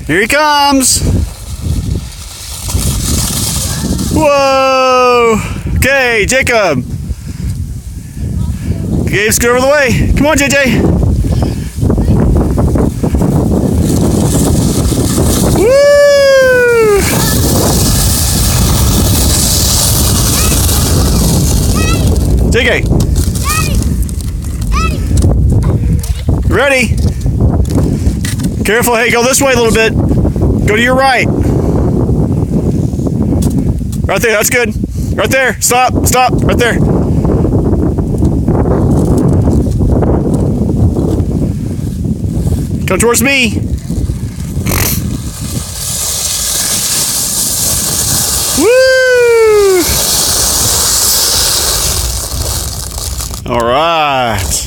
Here he comes. Whoa. Okay, Jacob. Gabe, scoot over the way. Come on, JJ. Woo! JK. Ready? Careful. Hey, go this way a little bit. Go to your right. Right there. That's good. Right there. Stop. Stop. Right there. Come towards me.